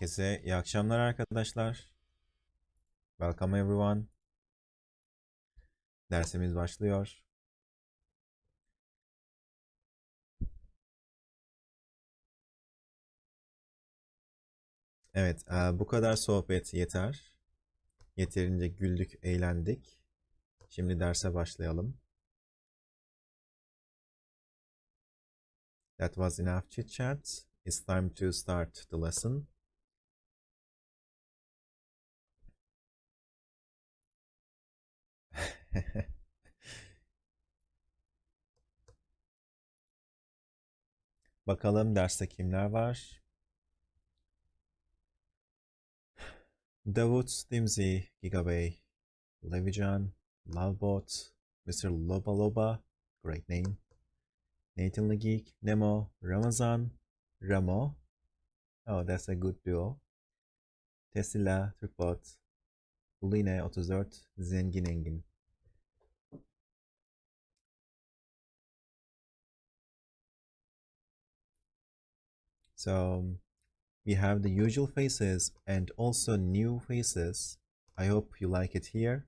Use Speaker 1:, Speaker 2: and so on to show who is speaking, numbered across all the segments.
Speaker 1: Herkese iyi akşamlar arkadaşlar. Welcome everyone. Dersimiz başlıyor. Evet, bu kadar sohbet yeter. Yeterince güldük, eğlendik. Şimdi derse başlayalım. That was enough chit chat. It's time to start the lesson. Bakalım derste kimler var? Davut, Dimzi, Gigabay, Levican, Lovebot, Mr. Loba Loba, great name. Nathan Geek, Nemo, Ramazan, Ramo. Oh, that's a good duo. Tesla, Türkbot, Uline 34, Zengin Engin. So we have the usual faces and also new faces. I hope you like it here.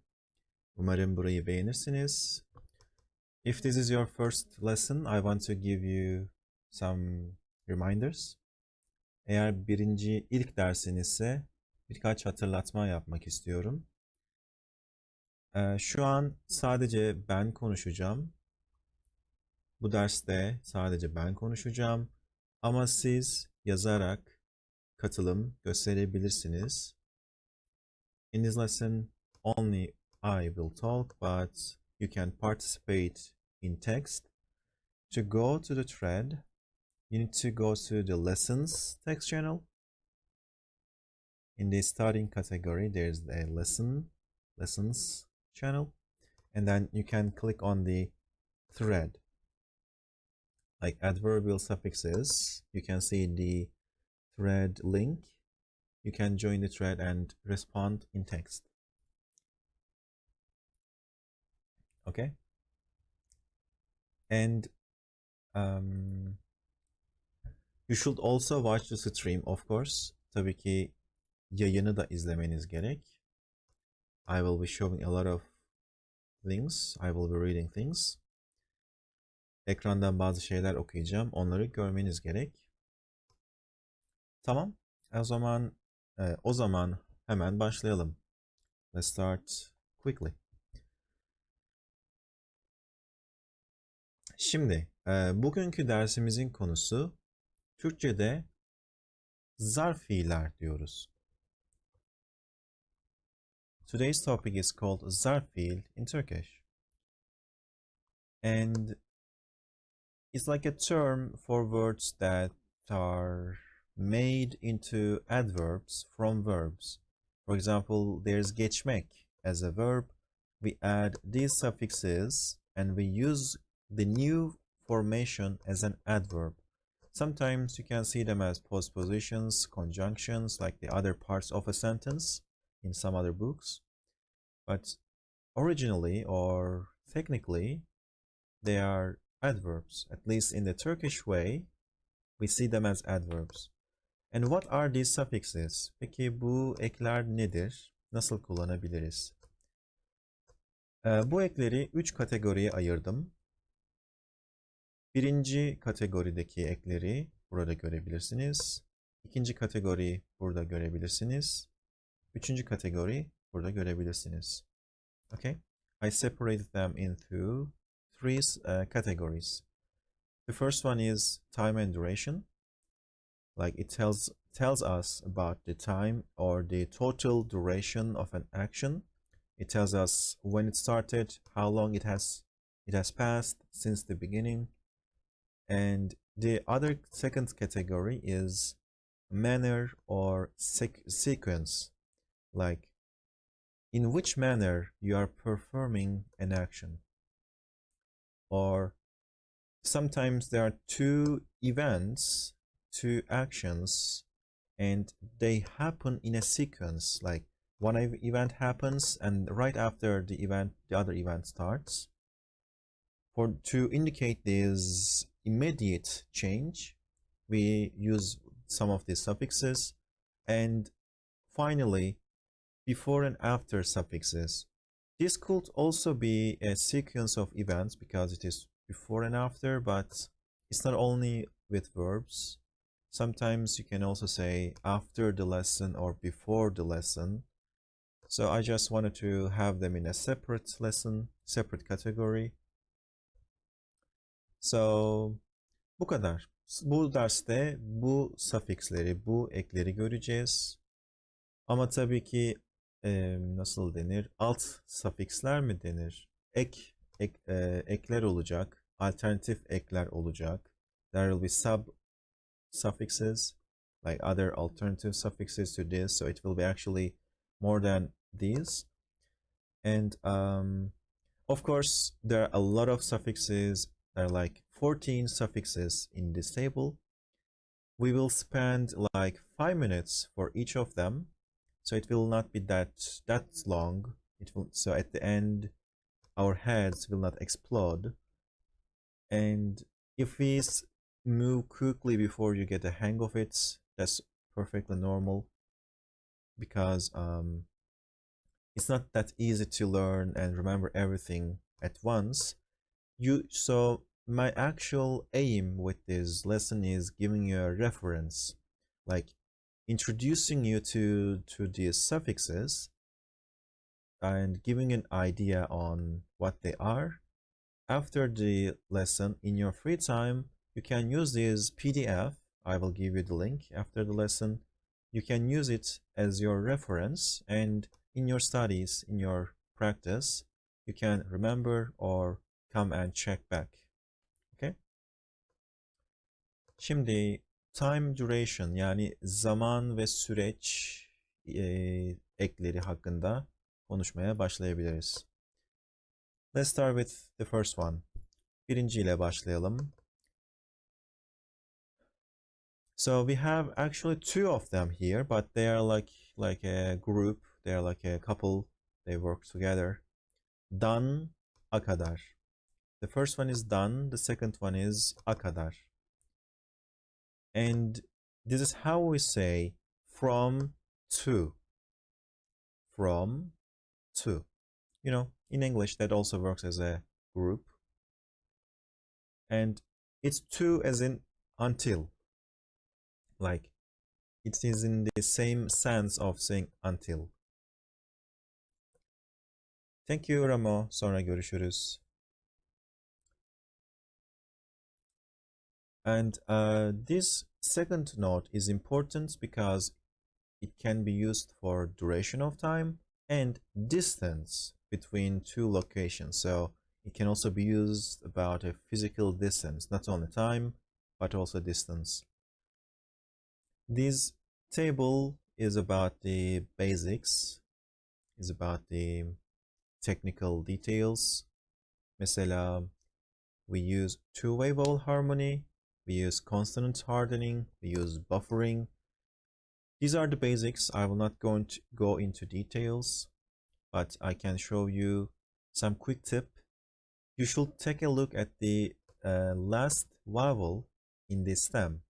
Speaker 1: Umarım burayı beğenirsiniz. If this is your first lesson, I want to give you some reminders. Eğer ilk dersinizse birkaç hatırlatma yapmak istiyorum. Şu an sadece ben konuşacağım. Bu derste sadece ben konuşacağım. Ama siz yazarak katılım gösterebilirsiniz. In this lesson, only I will talk, but you can participate in text. To go to the thread, you need to go to the lessons text channel. In the starting category, there's a lessons channel, and then you can click on the thread. Like adverbial suffixes, you can see the thread link. You can join the thread and respond in text. Okay? And you should also watch the stream, of course. Tabii ki yayını da izlemeniz gerek. I will be showing a lot of things. I will be reading things. Ekrandan bazı şeyler okuyacağım. Onları görmeniz gerek. Tamam. O zaman hemen başlayalım. Let's start quickly. Şimdi bugünkü dersimizin konusu Türkçe'de zarf fiiller diyoruz. Today's topic is called zarf fiil in Turkish. And it's like a term for words that are made into adverbs from verbs. For example, there's geçmek as a verb. We add these suffixes and we use the new formation as an adverb. Sometimes you can see them as postpositions, conjunctions, like the other parts of a sentence in some other books. But originally or technically, they are adverbs. At least in the Turkish way, we see them as adverbs. And what are these suffixes? Peki bu ekler nedir? Nasıl kullanabiliriz? Bu ekleri 3 kategoriye ayırdım. Birinci kategorideki ekleri burada görebilirsiniz. İkinci kategori burada görebilirsiniz. Üçüncü kategori burada görebilirsiniz. Okay? I separated them into three categories. The first one is time and duration. Like it tells us about the time or the total duration of an action. It tells us when it started, how long it has passed since the beginning. And the other second category is manner or sequence, like in which manner you are performing an action. Or sometimes there are two events, two actions, and they happen in a sequence, like one event happens and right after the other event starts. To indicate this immediate change, we use some of these suffixes. And finally, before and after suffixes. This could also be a sequence of events because it is before and after, but it's not only with verbs. Sometimes you can also say after the lesson or before the lesson. So I just wanted to have them in a separate lesson, separate category. So bu kadar. Bu derste bu suffixleri, bu ekleri göreceğiz. Ama tabii ki nasıl denir? Alt suffixler mi denir? Ekler olacak. Alternatif ekler olacak. There will be suffixes, like other alternative suffixes to this. So it will be actually more than these. And of course, there are a lot of suffixes. There are like 14 suffixes in this table. We will spend like 5 minutes for each of them. So it will not be that long. So at the end, our heads will not explode. And if we move quickly before you get a hang of it, that's perfectly normal, because it's not that easy to learn and remember everything at once. So my actual aim with this lesson is giving you a reference, like introducing you to these suffixes and giving an idea on what they are. After the lesson, in your free time, you can use this PDF. I will give you the link after the lesson. You can use it as your reference, and in your studies, in your practice, you can remember or come and check back. Okay? Şimdi time duration, yani zaman ve süreç ekleri hakkında konuşmaya başlayabiliriz. Let's start with the first one. Birinci ile başlayalım. So we have actually two of them here, but they are like a group. They are like a couple. They work together. Dan, kadar. The first one is dan. The second one is kadar. And this is how we say from to. From to. You know, in English, that also works as a group. And it's to as in until. Like, it is in the same sense of saying until. Thank you Ramo. Sonra görüşürüz. And this second note is important because it can be used for duration of time and distance between two locations. So it can also be used about a physical distance, not only time, but also distance. This table is about the basics, is about the technical details. Mesela, we use two-way vowel harmony, we use consonant hardening, we use buffering. These are the basics. I will not go into details, but I can show you some quick tip. You should take a look at the last vowel in the stem.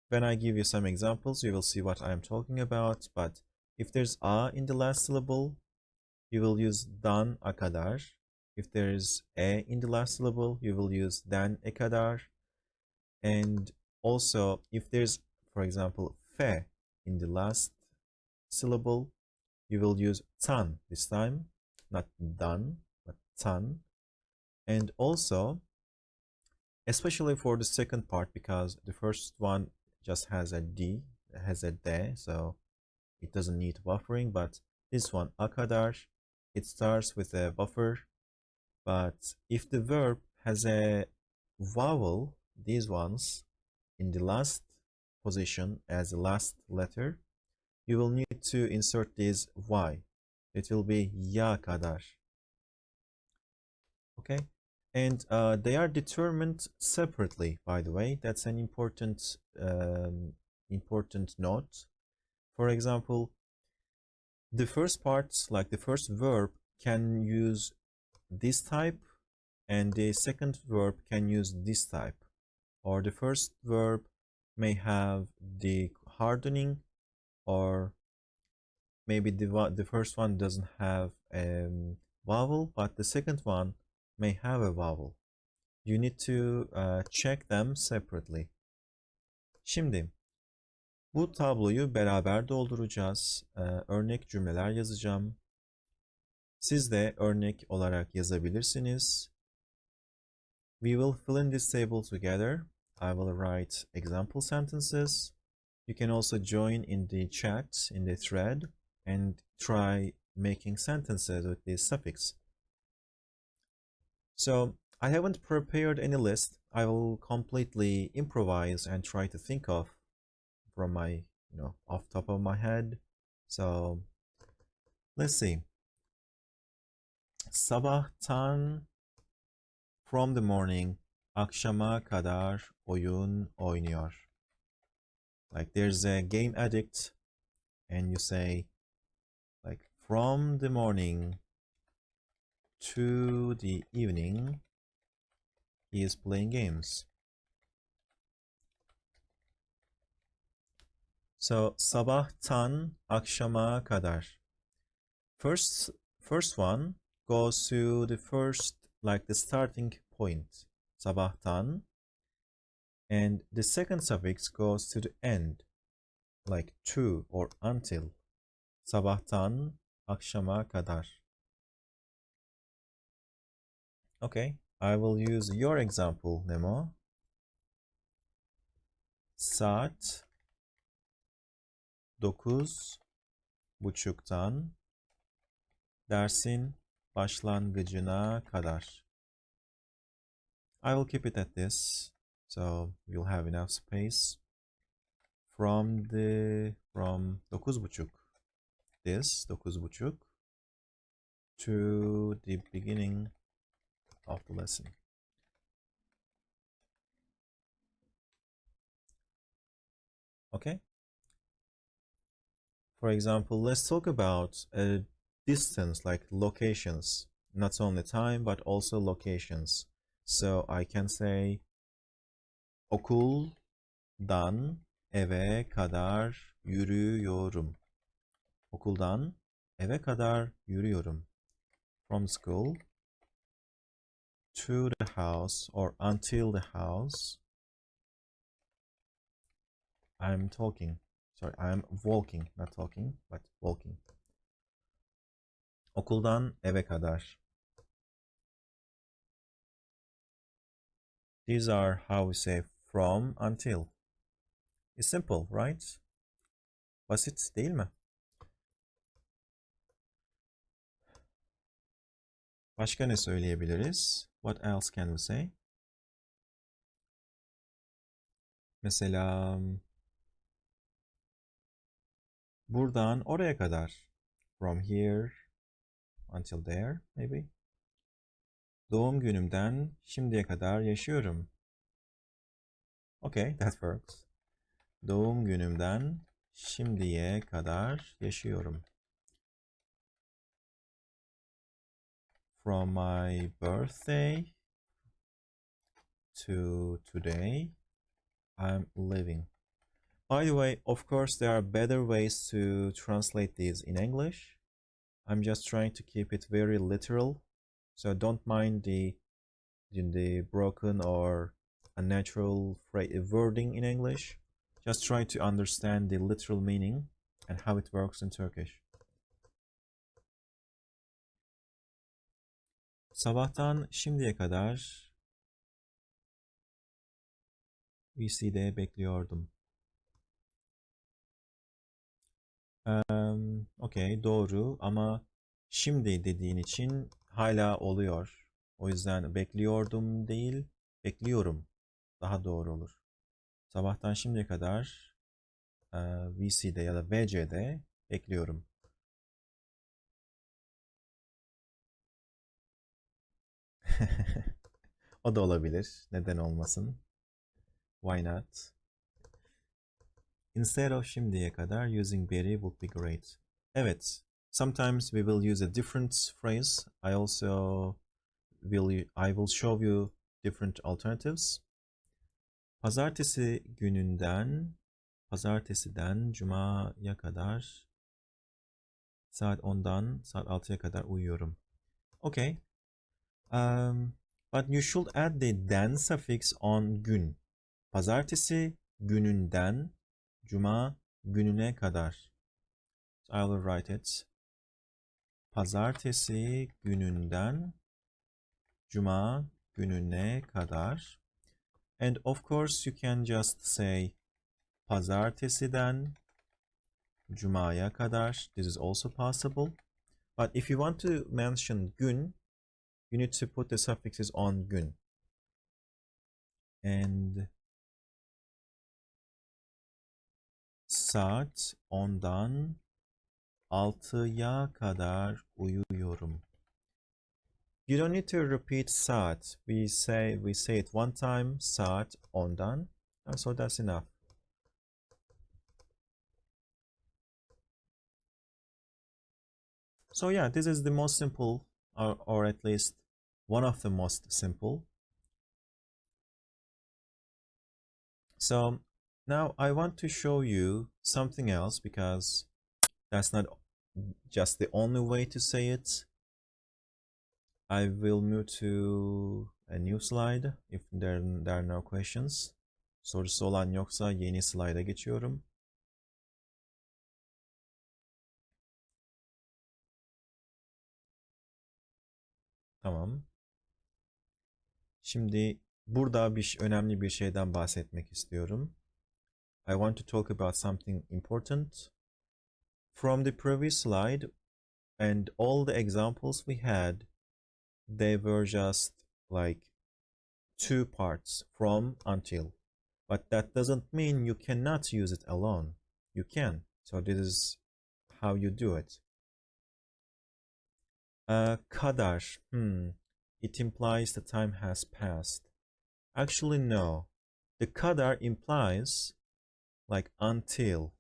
Speaker 1: When I give you some examples, you will see what I'm talking about. But if there's a in the last syllable, you will use dan kadar. If there is e in the last syllable, you will use dan kadar. And also, if there's, for example, fe in the last syllable, you will use tan this time, not dan, but tan. And also, especially for the second part, because the first one just has a d, has a de, so it doesn't need buffering. But this one, kadar, it starts with a buffer. But if the verb has a vowel, these ones, in the last position as the last letter, you will need to insert this y. It will be ya kadar. Okay? And they are determined separately, by the way. That's an important note. For example, the first part, like the first verb, can use this type, and the second verb can use this type. Or the first verb may have the hardening, or maybe the first one doesn't have a vowel, but the second one may have a vowel. You need to check them separately. Şimdi bu tabloyu beraber dolduracağız. Örnek cümleler yazacağım. Siz de örnek olarak yazabilirsiniz. We will fill in this table together. I will write example sentences. You can also join in the chat, in the thread, and try making sentences with this suffix. So I haven't prepared any list. I will completely improvise and try to think of from my, off top of my head. So let's see. Sabahtan, from the morning, akşama kadar oyun oynuyor. Like there's a game addict and you say like from the morning to the evening he is playing games. So sabahtan akşama kadar. First one goes to the first, like the starting point, sabahtan, and the second suffix goes to the end, like to or until, sabahtan akşama kadar. Okay, I will use your example, Nemo. Saat 9:30'dan dersin başlangıcına kadar. I will keep it at this, so you'll have enough space. From 9:30, this 9:30, to the beginning of the lesson. Okay? For example, let's talk about a distance, like locations, not only time but also locations. So I can say okuldan eve kadar yürüyorum. Okuldan eve kadar yürüyorum. From school to the house or until the house. I'm walking, not talking, but walking. Okuldan eve kadar. These are how we say from, until. It's simple, right? Basit değil mi? Başka ne söyleyebiliriz? What else can we say? Mesela buradan oraya kadar. From here until there, maybe. Doğum günümden şimdiye kadar yaşıyorum. Okay, that works. Doğum günümden şimdiye kadar yaşıyorum. From my birthday to today, I'm living. By the way, of course, there are better ways to translate these in English. I'm just trying to keep it very literal, so don't mind the broken or unnatural wording in English. Just try to understand the literal meaning and how it works in Turkish. Sabahtan şimdiye kadar VC'de bekliyordum. Okay, doğru ama şimdi dediğin için hala oluyor. O yüzden bekliyordum değil, bekliyorum. Daha doğru olur. Sabahtan şimdiye kadar VC'de ya da VC'de bekliyorum. O da olabilir. Neden olmasın? Why not? Instead of şimdiye kadar, using beri would be great. Evet. Sometimes we will use a different phrase. I will show you different alternatives. Pazartesi gününden Pazartesiden Cuma'ya kadar saat 10'dan saat 6'ya kadar uyuyorum. Okay. But you should add the den suffix on gün. Pazartesi gününden Cuma gününe kadar. So I will write it. Pazartesi gününden Cuma gününe kadar. And of course you can just say pazartesiden Cuma'ya kadar. This is also possible. But if you want to mention gün, you need to put the suffixes on gün. And saat 10'dan 6'ya kadar uyuyorum. You don't need to repeat saat. We say it one time, saat 10'dan. So that's enough. So yeah, this is the most simple, or at least one of the most simple. So now I want to show you something else, because that's not just the only way to say it. I will move to a new slide if there are no questions. Sorusu olan yoksa yeni slayda geçiyorum. Tamam. Şimdi burada önemli bir şeyden bahsetmek istiyorum. I want to talk about something important. From the previous slide and all the examples we had, they were just like two parts, from, until. But that doesn't mean you cannot use it alone. You can. So this is how you do it. Kadar. It implies the time has passed. Actually, no. The kadar implies like until,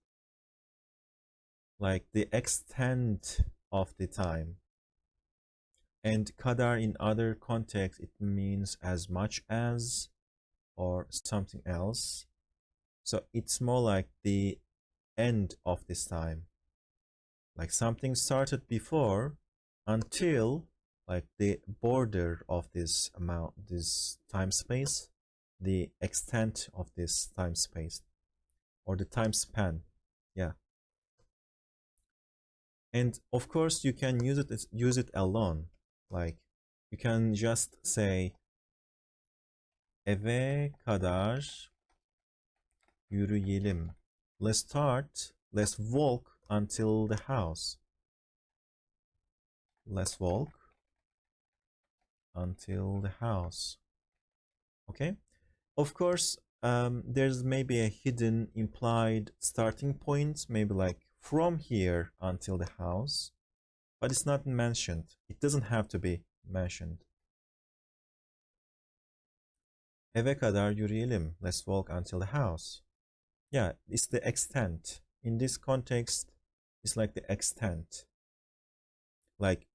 Speaker 1: like the extent of the time. And kadar in other contexts, it means as much as or something else. So it's more like the end of this time. Like something started before until like the border of this amount, this time space, the extent of this time space, or the time span. Yeah. And of course you can use it alone. Like you can just say eve kadar yürüyelim. Let's walk until the house. Let's walk until the house. Okay? Of course, there's maybe a hidden implied starting point, maybe like from here until the house, but it's not mentioned. It doesn't have to be mentioned. Eve kadar yürüyelim. Let's walk until the house. Yeah, it's the extent. In this context, it's like the extent. Like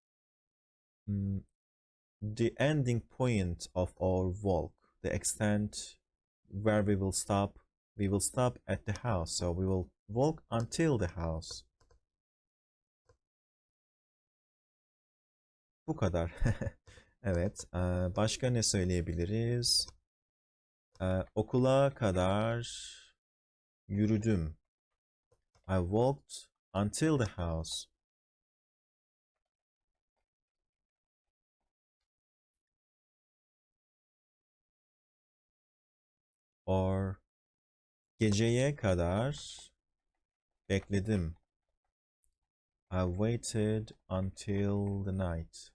Speaker 1: the ending point of our walk, the extent where we will stop at the house. So we will walk until the house. Bu kadar. Evet. Başka ne söyleyebiliriz? Okula kadar yürüdüm. I walked until the house. Or geceye kadar bekledim. I waited until the night.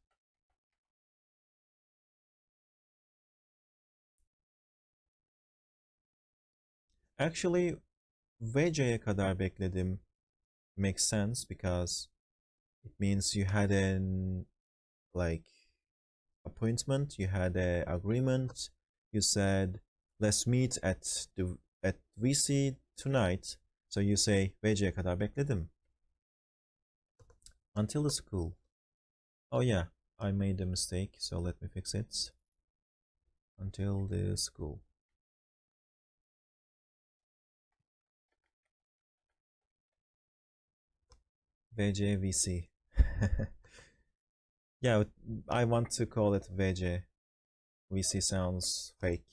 Speaker 1: Actually, geceye kadar bekledim makes sense because it means you had an like appointment, you had an agreement, you said let's meet at VC tonight. So you say geceye kadar bekledim. Until the school. Oh yeah, I made a mistake, so let me fix it. Until the school. VC, VC. Yeah, I want to call it VC. VC sounds fake.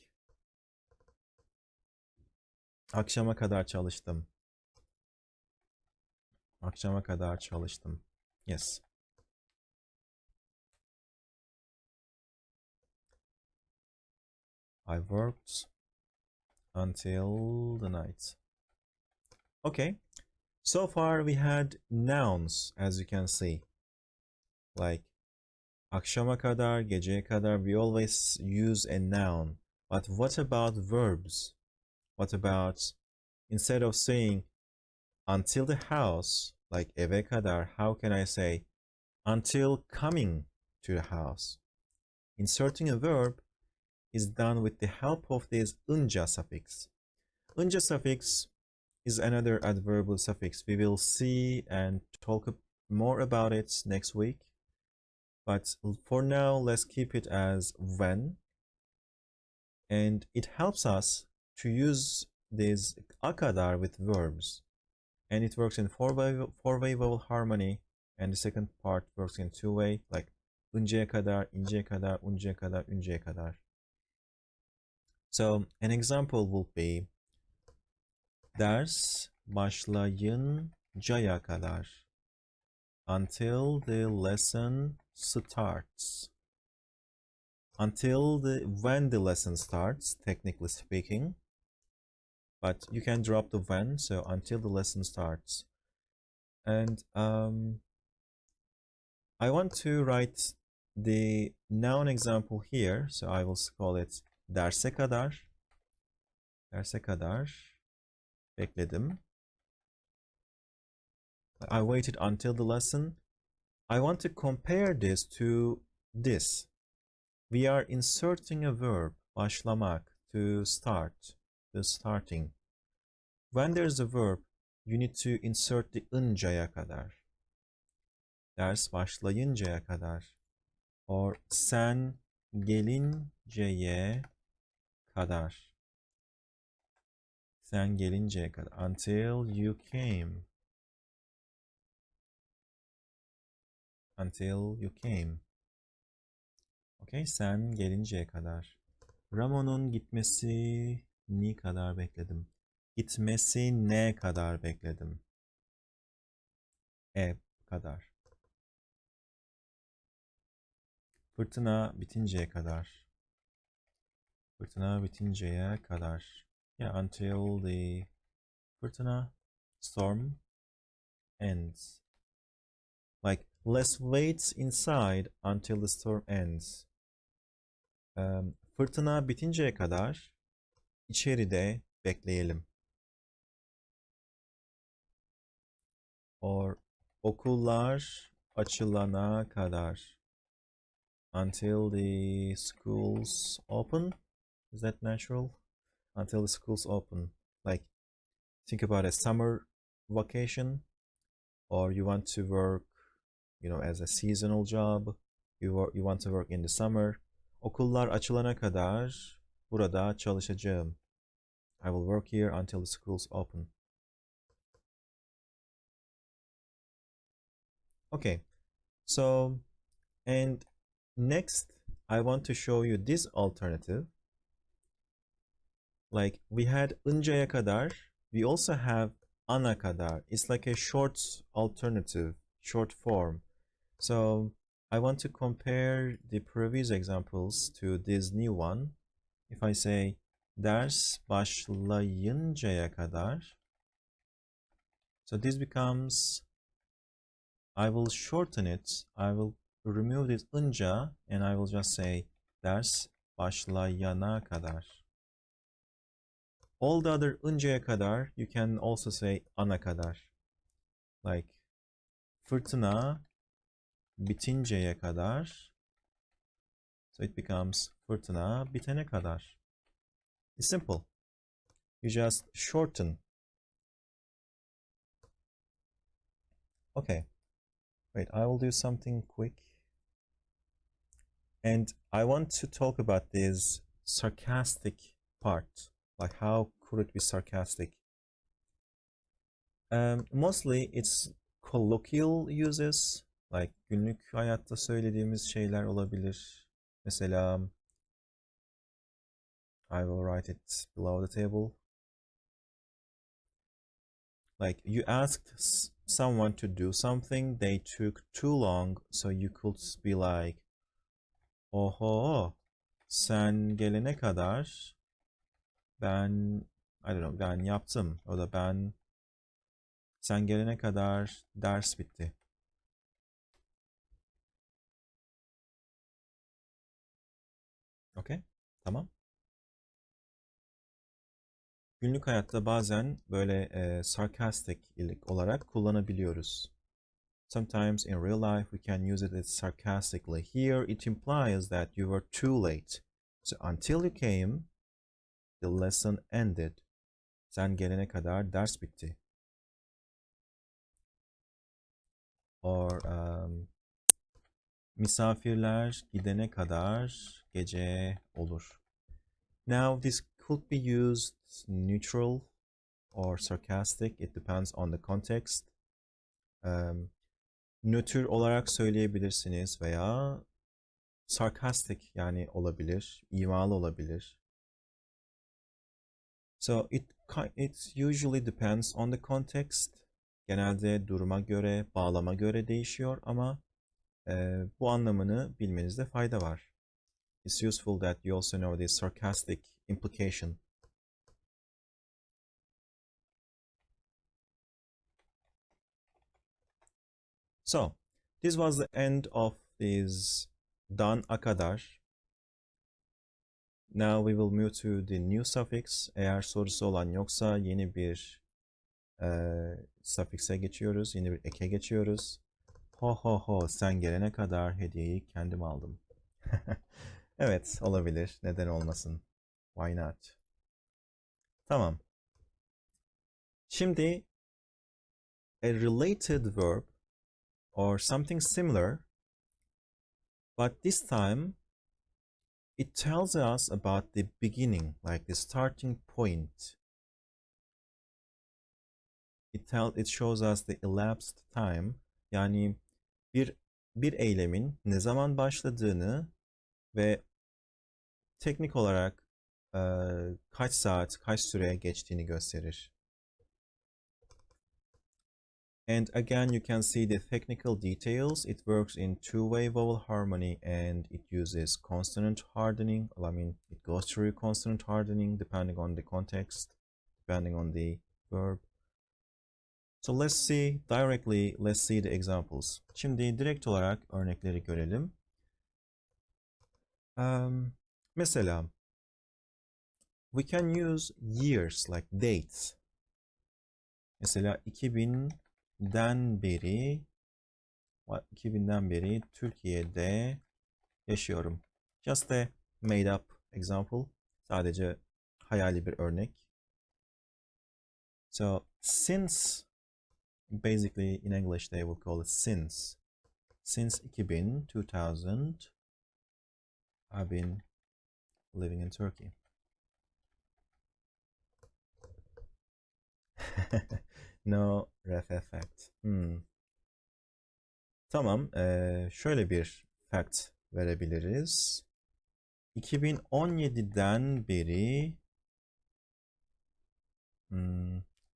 Speaker 1: Akşama kadar çalıştım. Akşama kadar çalıştım. Yes. I worked until the night. Okay. So far we had nouns, as you can see. Like akşama kadar, geceye kadar, we always use a noun. But what about verbs? What about, instead of saying until the house, like eve kadar, how can I say until coming to the house? Inserting a verb is done with the help of this önce suffix. Önce suffix is another adverbial suffix. We will see and talk more about it next week. But for now, let's keep it as when. And it helps us to use this akadar with verbs. And it works in four-way vowel harmony. And the second part works in two-way, like önceye kadar, inceye kadar, unceye kadar, ünceye kadar. So an example will be ders başlayıncaya kadar, until the lesson starts. When the lesson starts, technically speaking, but you can drop the when, so until the lesson starts. And I want to write the noun example here, so I will call it derse kadar. Derse kadar. Bekledim. I waited until the lesson. I want to compare this to this. We are inserting a verb, başlamak, to start, the starting. When there's a verb, you need to insert the önceye kadar. Ders başlayıncaya kadar. Or sen gelinceye kadar. Sen gelinceye kadar. Until you came. Until you came. Okay, sen gelinceye kadar. Ramon'un gitmesini kadar bekledim. Gitmesine kadar bekledim. Kadar. Fırtına bitinceye kadar. Fırtına bitinceye kadar. Yeah, until the fırtına, storm, ends. Like, let's wait inside until the storm ends. Fırtına bitinceye kadar içeride bekleyelim. Or okullar açılana kadar. Until the schools open. Is that natural? Until the schools open. Like, think about a summer vacation, or you want to work, as a seasonal job. You want to work in the summer. Okullar açılana kadar burada çalışacağım. I will work here until the schools open. Okay, so, and next I want to show you this alternative. Like, we had önceye kadar, we also have ana kadar. It's like a short alternative, short form. So I want to compare the previous examples to this new one. If I say ders başlayıncaya kadar, so this becomes, I will shorten it, I will remove this önce, and I will just say ders başlayana kadar. All the other önceye kadar, you can also say ana kadar. Like, fırtına bitinceye kadar, so it becomes fırtına bitene kadar. It's simple. You just shorten. Okay. Wait, I will do something quick. And I want to talk about this sarcastic part. Like, how could it be sarcastic? Mostly it's colloquial uses, like günlük hayatta söylediğimiz şeyler olabilir. Mesela I will write it below the table. Like you asked someone to do something, they took too long, so you could be like, oho, sen gelene kadar ben, I don't know, ben yaptım. O da sen gelene kadar ders bitti. Okay, tamam. Günlük hayatta bazen böyle sarcastic olarak kullanabiliyoruz. Sometimes in real life we can use it sarcastically. Here it implies that you were too late. So until you came, the lesson ended. Sen gelene kadar ders bitti. Or misafirler gidene kadar gece olur. Now this could be used neutral or sarcastic. It depends on the context. Nötr olarak söyleyebilirsiniz veya sarcastic yani olabilir, imalı olabilir. So it usually depends on the context. Genelde duruma göre, bağlama göre değişiyor ama bu anlamını bilmenizde fayda var. It's useful that you also know this sarcastic implication. So, this was the end of this done kadar. Now we will move to the new suffix. Eğer sorusu olan yoksa yeni bir suffix'e geçiyoruz. Yeni bir eke geçiyoruz. Ho ho ho, sen gelene kadar hediyeyi kendim aldım. Evet, olabilir. Neden olmasın? Why not? Tamam. Şimdi a related verb or something similar, but this time it tells us about the beginning, like the starting point. It shows us the elapsed time, yani bir eylemin ne zaman başladığını ve teknik olarak kaç saat, kaç süre geçtiğini gösterir. And again, you can see the technical details. It works in two-way vowel harmony and it uses consonant hardening. I mean, it goes through consonant hardening depending on the context, depending on the verb. So let's see the examples. Şimdi direkt olarak örnekleri görelim. Mesela, we can use years like dates. Mesela 2000'den beri Türkiye'de yaşıyorum. Just a made up example. Sadece hayali bir örnek. So since, basically in English they will call it since. Since 2000, I've been living in Turkey. No ref effect. Tamam, şöyle bir fact verebiliriz. 2017'den beri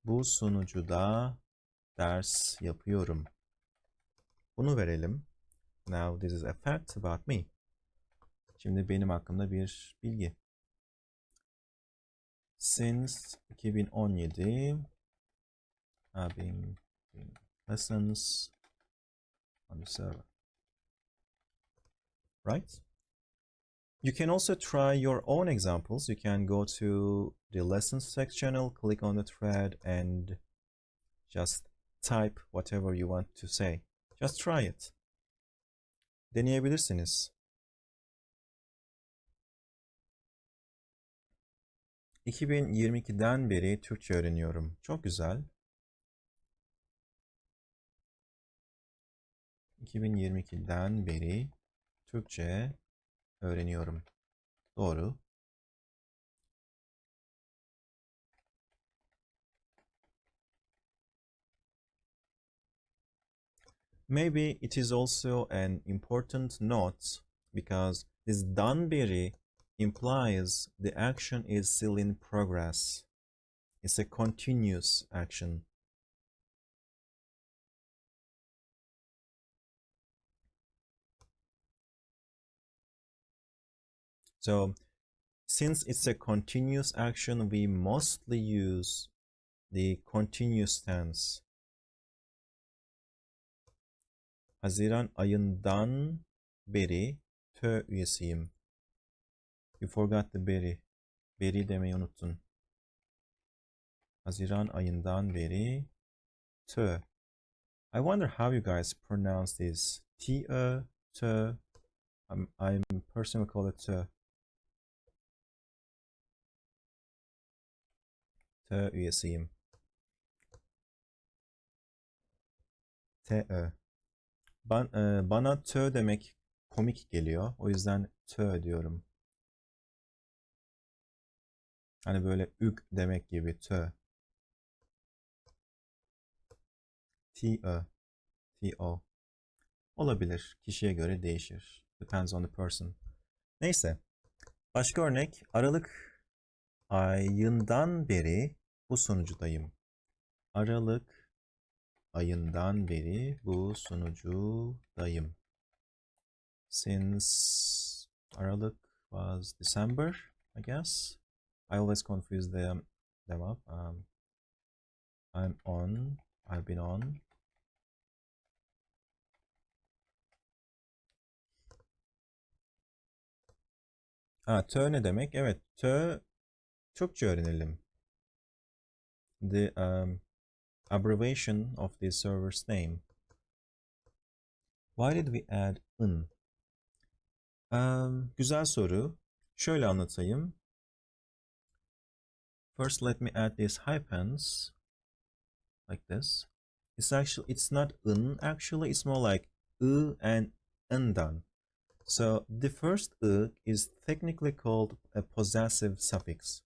Speaker 1: bu sunucuda ders yapıyorum. Bunu verelim. Now this is a fact about me. Şimdi benim hakkımda bir bilgi. Since 2017, I've been doing lessons on the server. Right? You can also try your own examples. You can go to the lessons section, click on the thread and just type whatever you want to say. Just try it. Deneyebilirsiniz. 2022'den beri Türkçe öğreniyorum. Çok güzel. 2022'den beri Türkçe öğreniyorum. Doğru. Maybe it is also an important note because this done beri implies the action is still in progress. It's a continuous action. So since it's a continuous action, we mostly use the continuous tense. Haziran ayından beri tö üyesiyim. You forgot the beri. Beri demeyi unuttun. Haziran ayından beri tö. I wonder how you guys pronounce this. Tö, tö. I'm personally call it tö. Tö üyesiyim. Tö. Bana tö demek komik geliyor. O yüzden tö diyorum. Hani böyle ük demek gibi tö. Tö. T-O. Olabilir. Kişiye göre değişir. Depends on the person. Neyse. Başka örnek. Aralık ayından beri bu sunucudayım. Aralık ayından beri bu sunucudayım. Since Aralık was December, I guess. I always confuse them up. I've been on. Tö ne demek? Evet, tö Türkçe öğrenelim. The abbreviation of the server's name. Why did we add "ın"? Güzel soru. Şöyle anlatayım. First, let me add these hyphens like this. It's not "ın" actually. It's more like "ı" and "ından". So the first "ı" is technically called a possessive suffix.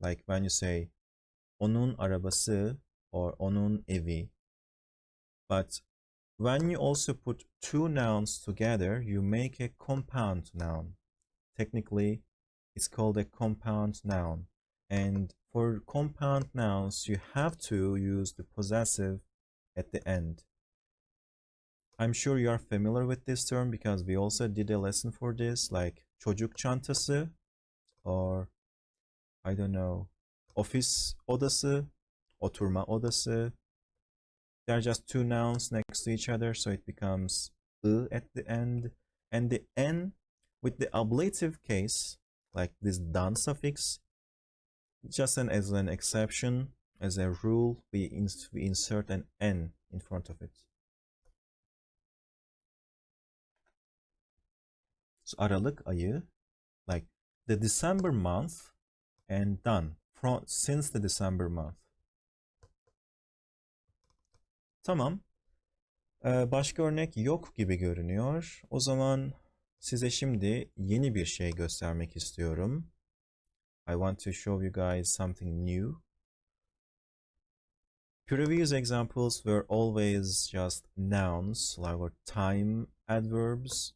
Speaker 1: Like when you say onun arabası or onun evi. But when you also put two nouns together, you make a compound noun. Technically, it's called a compound noun. And for compound nouns, you have to use the possessive at the end. I'm sure you are familiar with this term because we also did a lesson for this, like çocuk çantası or I don't know, ofis odası, oturma odası. They're just two nouns next to each other, so it becomes "ı" at the end. And the "n" with the ablative case, like this "dan" suffix, just as an exception, as a rule, we insert an "n" in front of it. So Aralık ayı, like the December month and done, since the December month. Tamam. Başka örnek yok gibi görünüyor. O zaman size şimdi yeni bir şey göstermek istiyorum. I want to show you guys something new. Previous examples were always just nouns, like time adverbs.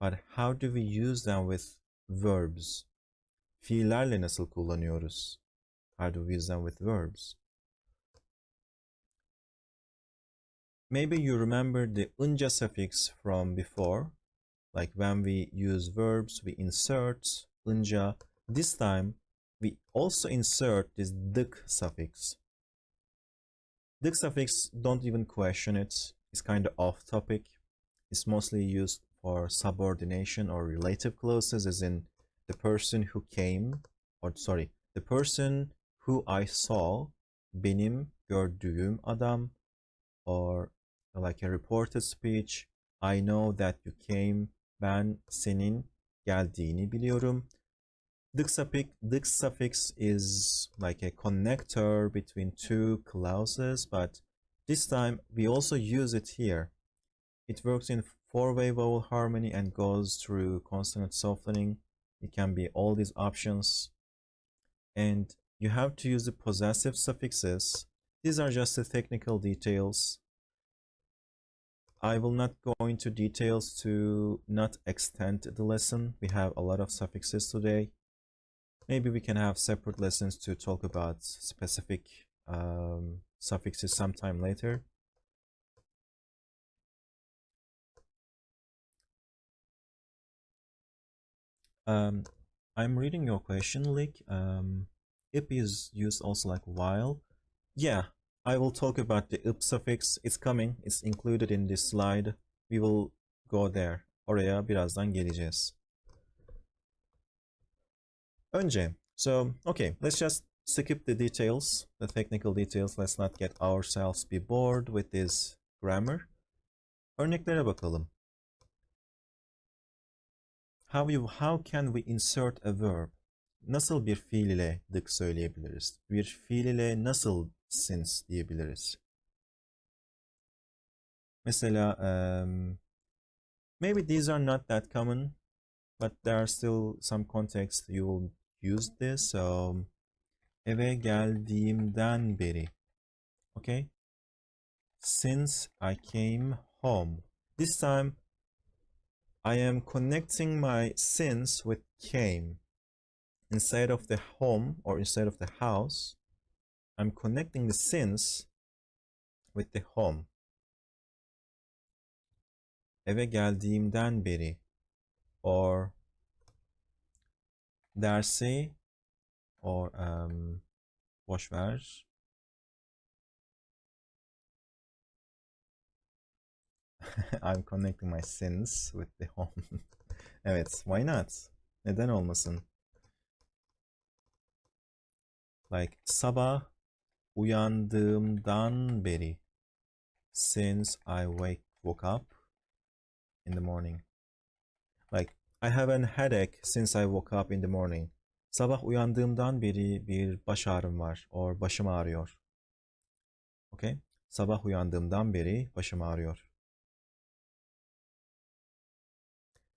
Speaker 1: But how do we use them with verbs? Fiillerle nasıl kullanıyoruz? How do we use them with verbs? Maybe you remember the önce suffix from before. Like when we use verbs, we insert önce. This time, we also insert this dık suffix. Dık suffix, don't even question it. It's kind of off topic. It's mostly used for subordination or relative clauses, as in the person who came, or sorry, the person who I saw, benim gördüğüm adam, or like a reported speech, I know that you came, ben senin geldiğini biliyorum. Dık suffix is like a connector between two clauses, but this time we also use it here. It works in four-way vowel harmony and goes through consonant softening. It can be all these options. And you have to use the possessive suffixes. These are just the technical details. I will not go into details to not extend the lesson. We have a lot of suffixes today. Maybe we can have separate lessons to talk about specific suffixes sometime later. I'm reading your question, Lick. Ip is used also like while. Yeah, I will talk about the ip suffix. It's coming. It's included in this slide. We will go there. Oraya birazdan geleceğiz. Önce. So, okay, let's just skip the details, the technical details. Let's not get ourselves be bored with this grammar. Örneklere bakalım. How can we insert a verb? Nasıl bir fiil ile dık söyleyebiliriz? Bir fiil ile nasıl since diyebiliriz? Mesela maybe these are not that common, but there are still some context you will use this. So eve geldiğimden beri. Okay? Since I came home. This time I am connecting my since with came. Instead of the home or instead of the house, I'm connecting the since with the home. Eve geldiğimden beri or dersi or boş ver. I'm connecting my since with the home. Evet, why not? Neden olmasın? Like sabah uyandığımdan beri. Since I woke up in the morning. Like I have a headache since I woke up in the morning. Sabah uyandığımdan beri bir baş ağrım var. Or başım ağrıyor. Okay? Sabah uyandığımdan beri başım ağrıyor.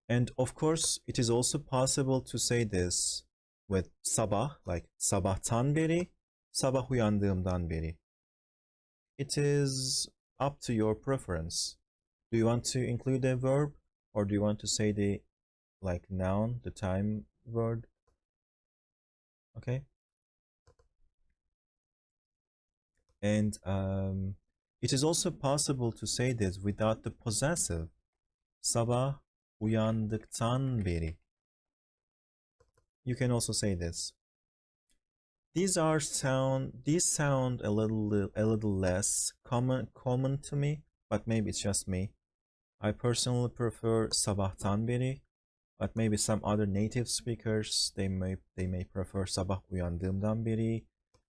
Speaker 1: And of course, it is also possible to say this with sabah, like sabahtan beri, sabah uyandığımdan beri. It is up to your preference. Do you want to include a verb or do you want to say the like noun, the time word? Okay. And it is also possible to say this without the possessive. Sabah uyandıktan beri. You can also say this. These sound a little less common to me, but maybe it's just me. I personally prefer sabahtan beri, but maybe some other native speakers they may prefer sabah uyandığımdan beri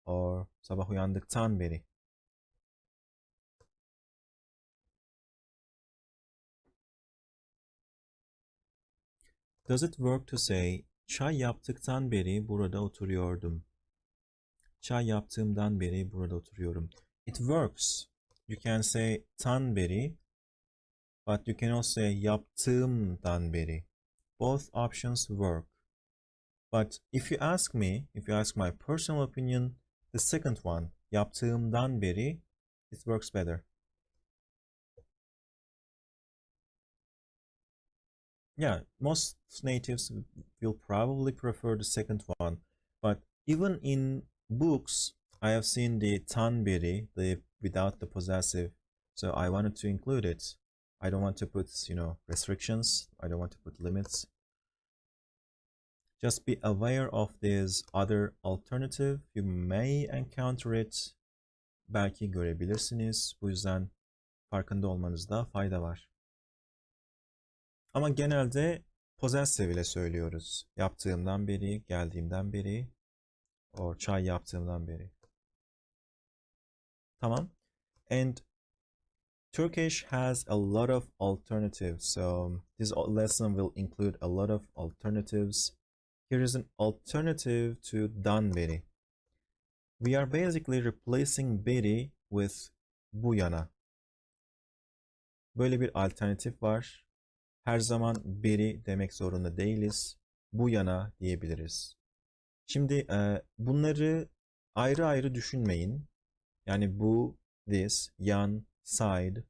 Speaker 1: or sabah uyandıktan beri. Does it work to say çay yaptıktan beri burada oturuyordum? Çay yaptığımdan beri burada oturuyorum. It works. You can say tan beri, but you can also say yaptığımdan beri. Both options work. But if you ask me, if you ask my personal opinion, the second one, yaptığımdan beri, it works better. Yeah, most natives will probably prefer the second one, but even in books, I have seen the tan beri, the without the possessive, so I wanted to include it. I don't want to put, restrictions. I don't want to put limits. Just be aware of this other alternative. You may encounter it. Belki görebilirsiniz. Bu yüzden farkında olmanızda fayda var. Ama genelde possessive ile söylüyoruz. Yaptığımdan beri, geldiğimden beri, or çay yaptığımdan beri. Tamam. And Turkish has a lot of alternatives. So this lesson will include a lot of alternatives. Here is an alternative to dan beri. We are basically replacing beri with bu yana. Böyle bir alternatif var. Her zaman beri demek zorunda değiliz. Bu yana diyebiliriz. Şimdi bunları ayrı ayrı düşünmeyin. Yani bu, this, yan, side.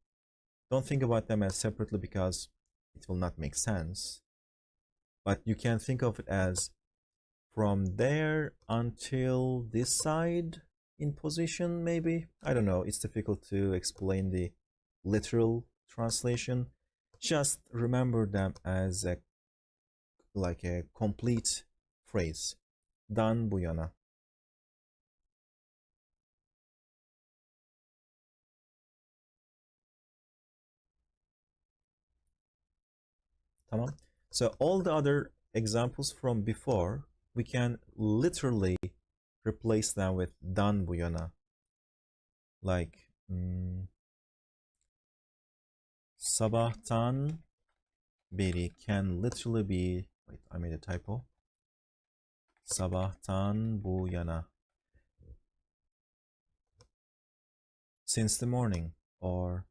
Speaker 1: Don't think about them as separately because it will not make sense. But you can think of it as from there until this side in position, maybe. I don't know. It's difficult to explain the literal translation. Just remember them as a complete phrase. Dan bu yana. Tamam. So all the other examples from before, we can literally replace them with dan bu yana. Like sabahtan beri can literally be, wait, I made a typo. Sabahtan bu yana. Since the morning, or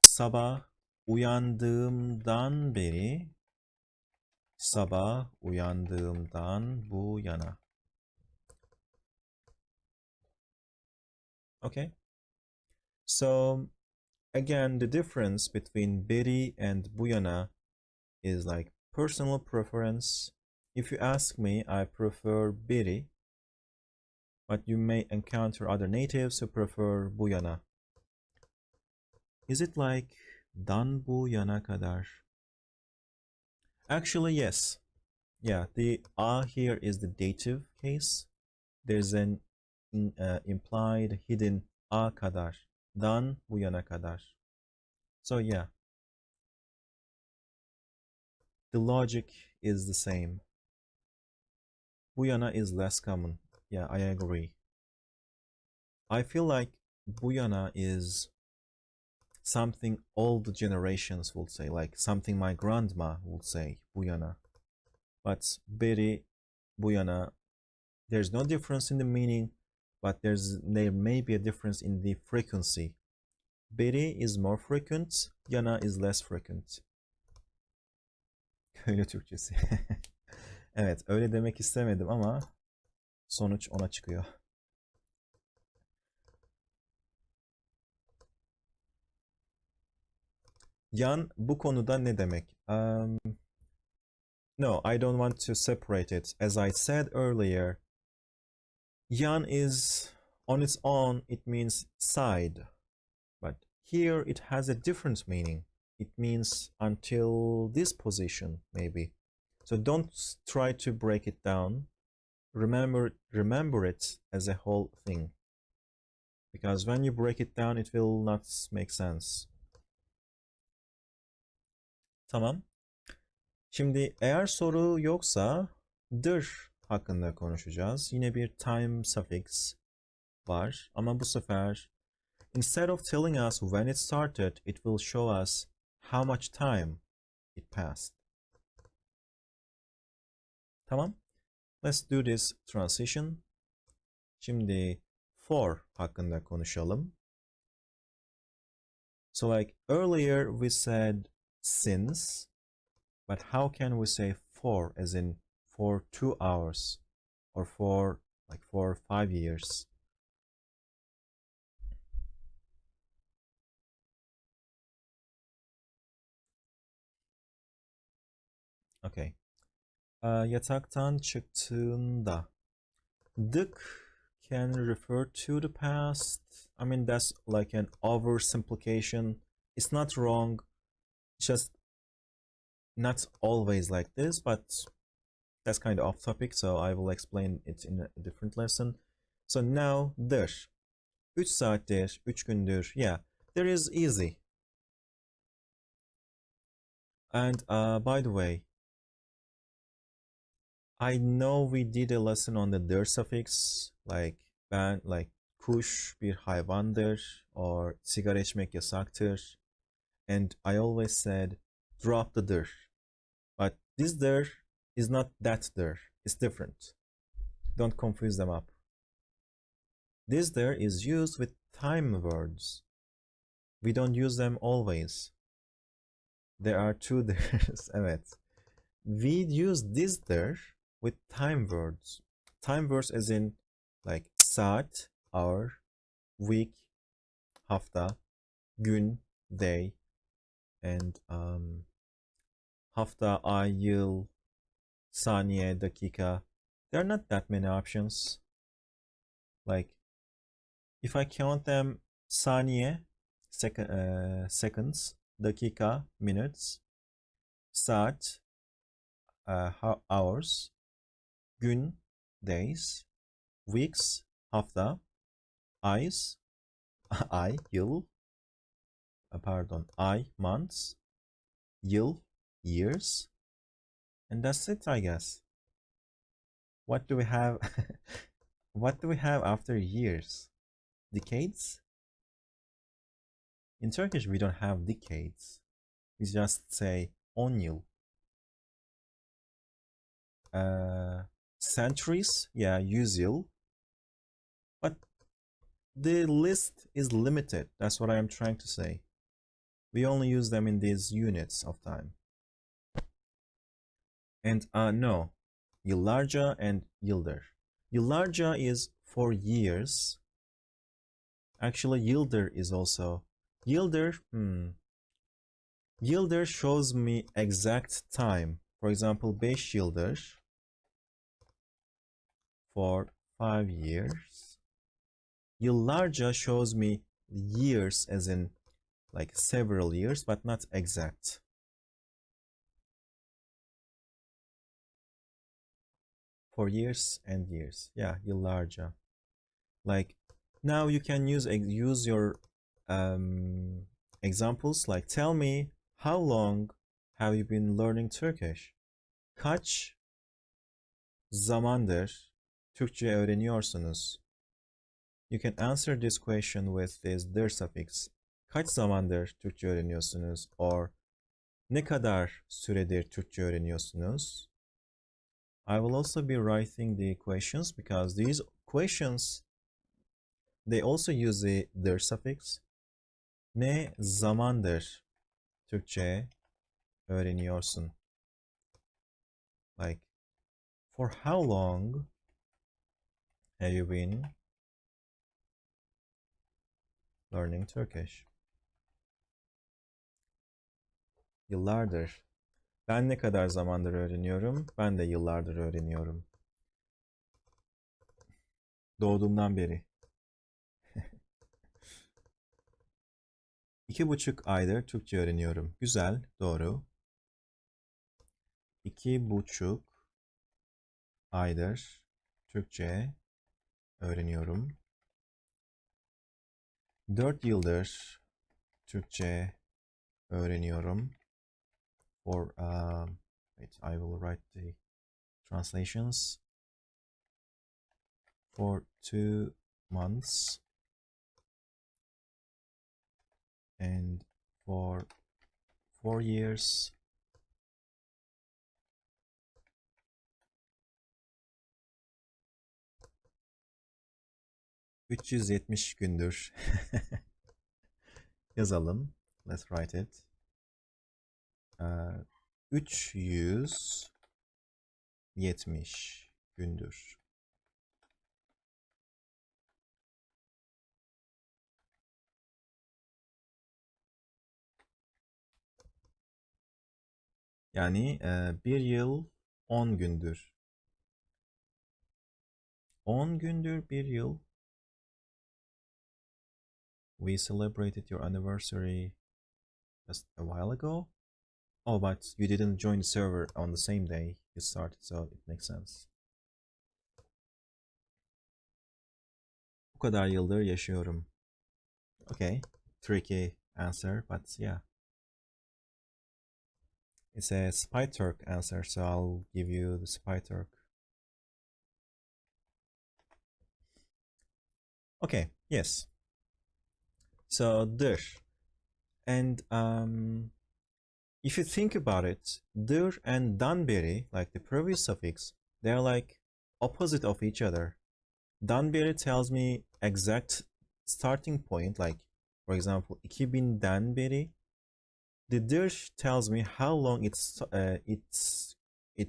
Speaker 1: sabah uyandığımdan beri, sabah uyandığımdan bu yana. Okay. So again, the difference between beri and bu yana is like personal preference. If you ask me, I prefer beri, but you may encounter other natives who prefer bu yana. Is it like dan bu yana kadar? Actually, yes. Yeah, the a here is the dative case. There's an implied hidden a kadar. Dan bu yana kadar. So yeah, the logic is the same. Bu yana is less common. Yeah, I agree. I feel like bu yana is something all the generations would say, like something my grandma would say, bu yana. But beri, bu yana, there's no difference in the meaning, but there may be a difference in the frequency. Beri is more frequent, yana is less frequent. Köylü Türkçesi. Evet, öyle demek istemedim ama sonuç ona çıkıyor. Yan bu konuda ne demek? No, I don't want to separate it. As I said earlier, yan is on its own, it means side. But here it has a different meaning. It means until this position, maybe. So don't try to break it down. Remember it as a whole thing. Because when you break it down, it will not make sense. Tamam. Şimdi eğer soru yoksa dır hakkında konuşacağız. Yine bir time suffix var ama bu sefer instead of telling us when it started, it will show us how much time it passed. Tamam. Let's do this transition. Şimdi for hakkında konuşalım. So like earlier we said since, but how can we say for as in for 2 hours or for 5 years? Okay. Yataktan çıktığında. Dık can refer to the past. I mean, that's like an oversimplification. It's not wrong. Just not always like this, but that's kind of off topic, so I will explain it in a different lesson. So now, dır. 3 saattir, 3 gündür. Yeah, there is easy. And by the way, I know we did a lesson on the der suffix, like kuş bir hayvandır or sigara içmek yasaktır. And I always said drop the der. But this der is not that der. It's different. Don't confuse them up. This der is used with time words. We don't use them always. There are 2 ders. Evet. We use this der with time words. Time words as in like saat, hour, week, hafta. gün, day, and hafta, ay, yıl, saniye, dakika. There are not that many options. Like, if I count them, saniye, seconds, dakika, minutes, saat, hours, gün, days, weeks, hafta, ayız, ay, yıl, pardon, ay, months, yıl, years, and that's it, I guess. What do we have? What do we have after years? Decades? In Turkish, we don't have decades. We just say 10 yıl. Centuries? Yeah, 100 yıl. But the list is limited. That's what I am trying to say. We only use them in these units of time. And no, yıllarca and yıldır. Yıllarca is for years. Actually, yıldır is also. Yıldır, Yıldır shows me exact time. For example, 5 yıldır for 5 years. Yıllarca shows me years as in like several years, but not exact. For years and years. Yeah, yıllarca. Like now you can use your examples like tell me how long have you been learning Turkish? Kaç zamandır Türkçe öğreniyorsunuz? You can answer this question with this dir suffix. Kaç zamandır Türkçe öğreniyorsunuz? Or ne kadar süredir Türkçe öğreniyorsunuz? I will also be writing the questions because these questions they also use the dir suffix. Ne zamandır Türkçe öğreniyorsun? Like, for how long have you been learning Turkish? Yıllardır. Ben ne kadar zamandır öğreniyorum? Ben de yıllardır öğreniyorum. Doğduğumdan beri. 2,5 aydır Türkçe öğreniyorum. Güzel, doğru. 2,5 aydır Türkçe öğreniyorum. 4 yıldır Türkçe öğreniyorum. Or wait, I will write the translations. For 2 months and for 4 years. ...370 gündür. Yazalım. Let's write it. 370 gündür. Yani 1 yıl 10 gündür. 10 gündür 1 yıl. We celebrated your anniversary just a while ago. Oh, but you didn't join the server on the same day you started, so it makes sense. Bu kadar yıldır yaşıyorum. Okay, tricky answer, but yeah. It's a SpyTurk answer, so I'll give you the SpyTurk. Okay, yes. So dir. And if you think about it, dir and dan beri, like the previous suffix, they're like opposite of each other. Dan beri tells me exact starting point, like for example, 2000'den beri. The dir tells me how long it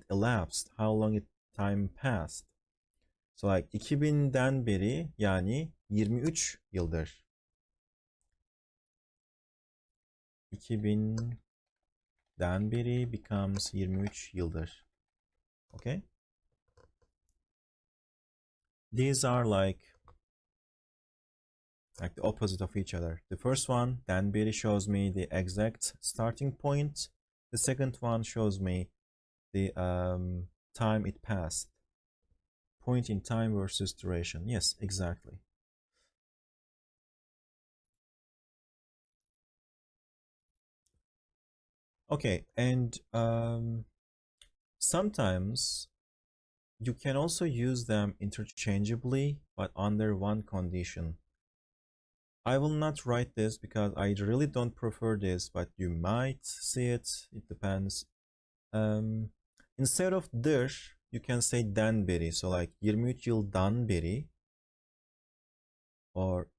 Speaker 1: elapsed, how long time passed. So like 2000'den beri yani 23 yıldır. 2000'den beri becomes 23 yıldır. Okay? These are like the opposite of each other. The first one, den beri, shows me the exact starting point. The second one shows me the time it passed. Point in time versus duration. Yes, exactly. Okay, and sometimes you can also use them interchangeably, but under one condition. I will not write this because I really don't prefer this, but you might see it. It depends. Instead of dır, you can say den beri. So like 23 yıldan beri or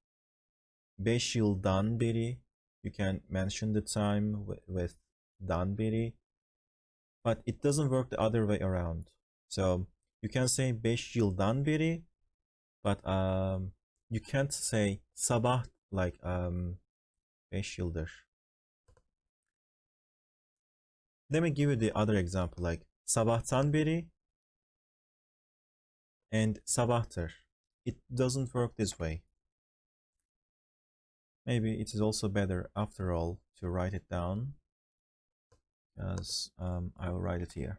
Speaker 1: 5 yıldan beri. You can mention the time with dan beri, but it doesn't work the other way around. So you can say 5 yıldan beri, but you can't say sabah like 5 yıldır. Let me give you the other example, like sabahtan beri and sabahtır. It doesn't work this way. Maybe it is also better after all to write it down, because I will write it here.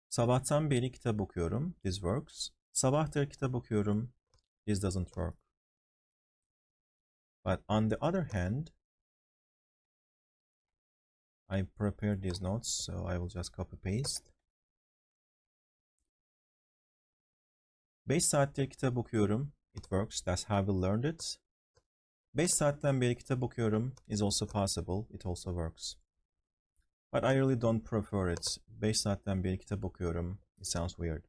Speaker 1: Sabahtan beri kitap okuyorum. This works. Sabahtır kitap okuyorum. This doesn't work. But on the other hand, I prepared these notes, so I will just copy paste. 5 saattir kitap okuyorum. It works. That's how we learned it. 5 saatten beri kitap okuyorum is also possible. It also works. But I really don't prefer it. 5 saatten beri kitap okuyorum. It sounds weird.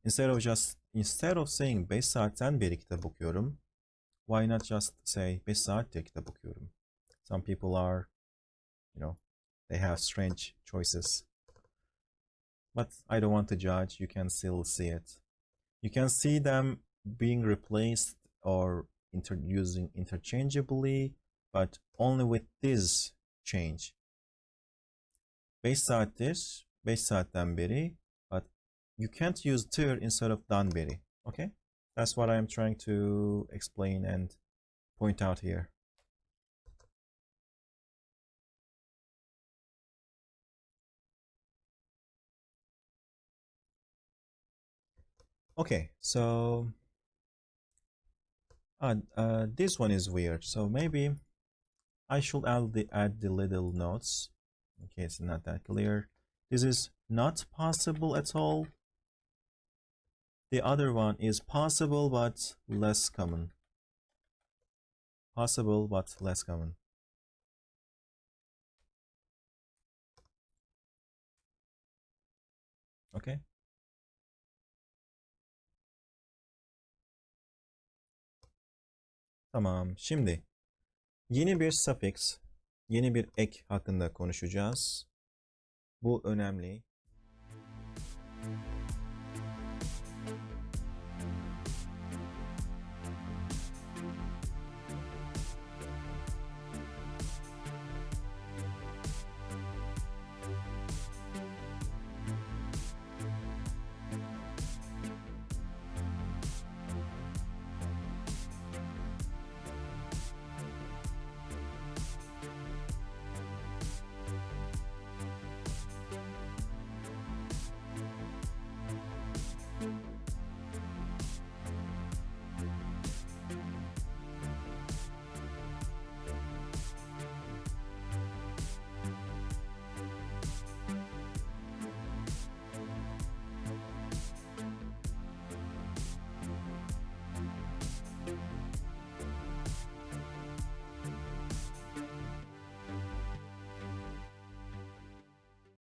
Speaker 1: Instead of saying 5 saatten beri kitap okuyorum, why not just say 5 saattir kitap okuyorum? Some people are, they have strange choices. But I don't want to judge. You can still see it. You can see them being replaced or using interchangeably, but only with this change. 5 saattir, 5 saatten beri, but you can't use tır instead of dan beri. Okay? That's what I'm trying to explain and point out here. Okay, so this one is weird. So maybe I should add the little notes. Okay, it's not that clear. This is not possible at all. The other one is possible but less common. Possible but less common. Okay. Tamam. Şimdi yeni bir suffix, yeni bir ek hakkında konuşacağız. Bu önemli.